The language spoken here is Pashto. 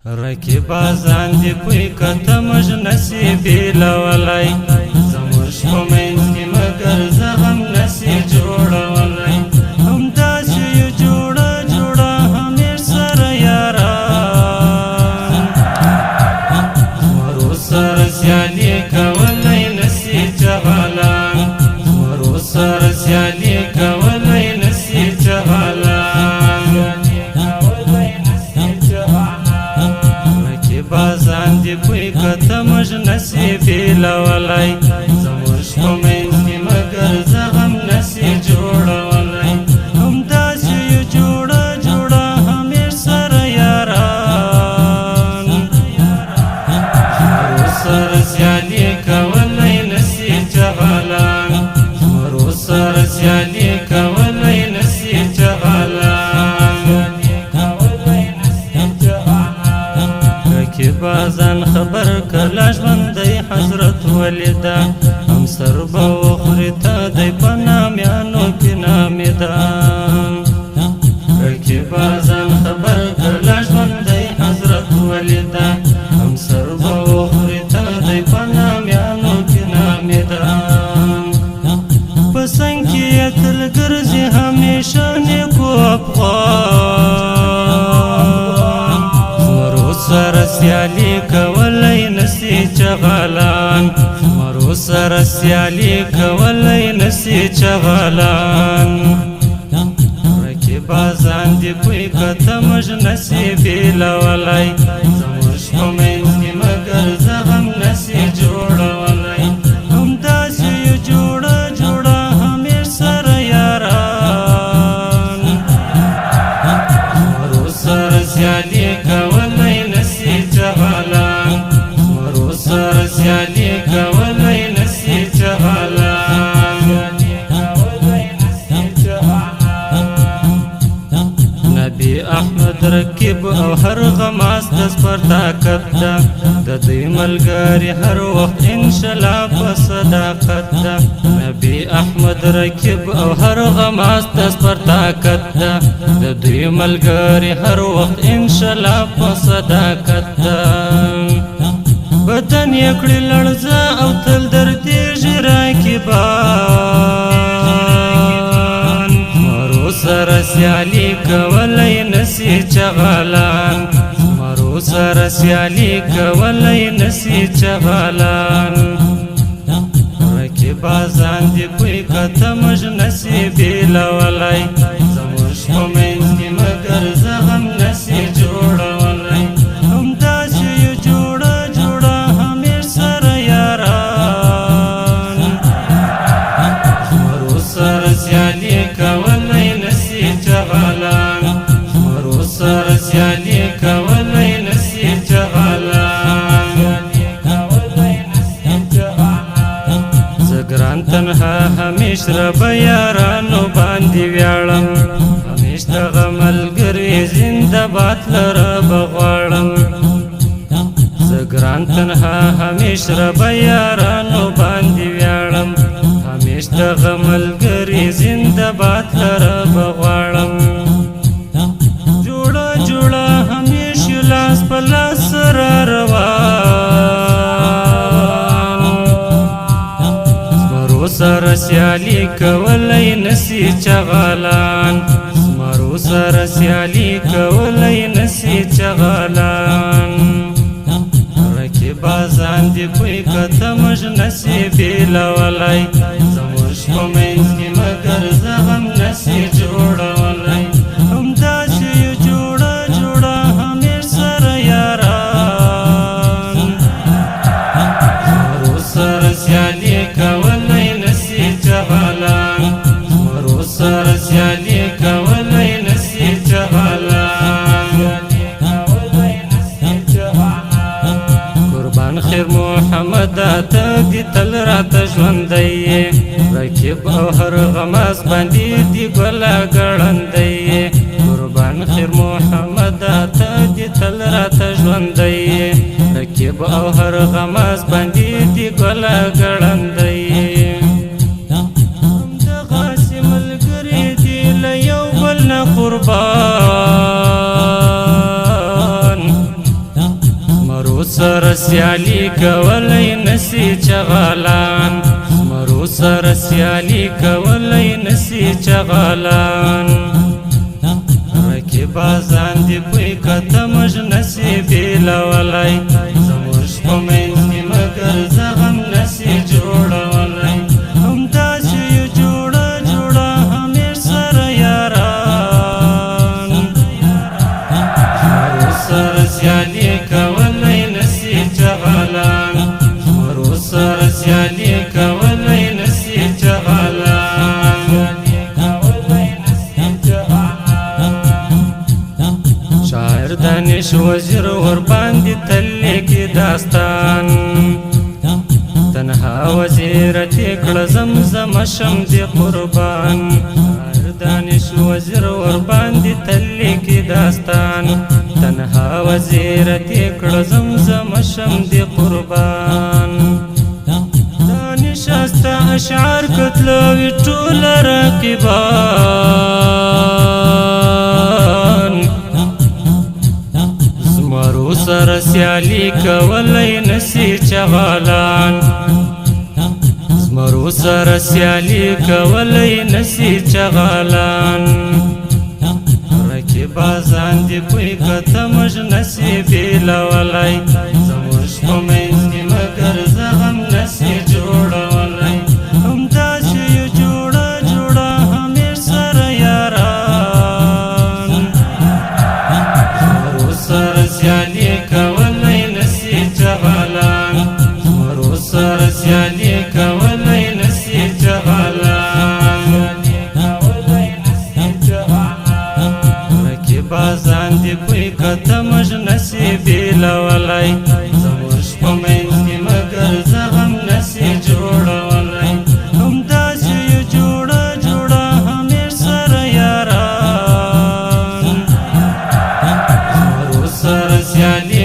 رقیبازان دی کوئی کتمج نصیبی لولی زموش په منځ کې مگر زغم نسی جوړولی هم داسې یو جوړه جوړه همیش سره یاران مرو سره سیالي کولی نسی جهالان مرو سره سیالي کولی نسی جهالان بازان دی کوئی کتمج نصیبی لولی زموش په منځ کې مگر زغم نسی جوړولی هم داسې یو جوړه جوړه همیش سره یاران مرو سره سیالي کولی نسی جهالان مرو سره سیالي کولی نسی جهالان بازان خبر کلا ژوندی حضرت ولیدا هم سر به وخوري تا دی په نامیانو کې نامیدا بازان خبر کلا ژوندی حضرت ولیدا هم سر به وخوري تا دی په نامیانو کې نامیدا په څنګ کې یې تل ګرځي همیشه نیکو افغان سره سیالي کولی نسی چغالان مرو سره سیالي کولی نسی چغالان رقیبازان دی کوئی کتمج نصیبی لولی زموش په منځ کې مگر زغم نسی جوړولی هم داسې یو جوړه جوړه همیش سره یاران مرو سره سیالي کولی جهالان مرو سره سیالي کولی نسی جهالان نبی احمد رکیب او هر غماس دس پر طاقت ده د دوی ملګري هر وخت انشاءالله په صداقت ده نبی احمد رکیب او هر غماس دس پر طاقت ده د دوی ملګري هر وخت انشاءالله په صداقت ده بدن یې کړي لړزه او تل دردېږي راکبان مرو سره سیالي کولی نسی چغالان مرو سره سیالي کولی نسی چغالان رقیبازان دی کوئی کتمج نصیبی لولی زموش په منځ کې مگر زغم نسی جوړولی هم داسې یو جوړه جوړه همیش سره یاران مرو سره سیالي کولی نسی جهالان مرو سره سیالي کولی نسی جهالان زګران تنها همیش رب یارانو باندې ویاړم همیش دغه ملګري زنده باد لره بغواړم زګران تنها همیش رب یارانو باندې ویاړم همیش دغه ملګري زنده باد لره بغواړم جوړه جوړه همیش لاس په لاس سره روان مرو سره سیالي کولی نسی چغالان مرو سره سیالي کولی نسی چغالان رقیبازان دی کوئی کتمج نصیبی لولی زموش په منځ کې مگر زغم نسی جوړولی هم داسې یو جوړه جوړه همیش سره یاران مرو سره سیالي کولی نسی جهالان مرو سره سیالي کولی نسی جهالان قربان خیر محمد ته دی تل راته ژوندی رقیب او هر غماس باندې دی ګله ګړندی قربان خیر محمد ته دی تل راته ژوندی رقیب او هر غماس باندې دی ګله ګړندی دغسې ملګري دی له یو بل نه قربان زمرو سره سیالي کولی نسی چغالان زمرو سره سیالي کولی نسی چغالان رقیبازان دی پوی کته مج نسی بیلولی زموږ په منځ کې مګر زغم نسی جوړولی همداسې یو جوړه جوړه همیش سره یاران زمرو سره سیالي کولی نسی چغالان زمرو سره سیالي کولی نسی چغالان شاعر دانش وزیر ور باندې تل لیکي داستان تنها وزیرت کړه زمزم شم دی قربان شاعر دانش وزیر ور باندې تل لیکي داستان تنها وزیرت کړه زمزم شم دی قربان دانش است اشعار کتلوي ټول رقیبان زمرو سره سیالي کولی نسی چغالان زمرو سره سیالي کولی نسی چغالان رقیبازان دی پوی کته مج نسی بیلولی زموږ په منځ کې مګر زغم نسی جوړولی همداسې یو جوړه جوړه همیش سره یاران زمرو سره سیالي کولی نسی چغالان زمرو سره سیالي کولی نسی چغالان رقیبازان دی پوی کته مج نسی بیلولی زموږ په منځ کې مګر زغم نسی جوړولی همداسې یو جوړه جوړه همیش سره یاران زمرو سره سیالي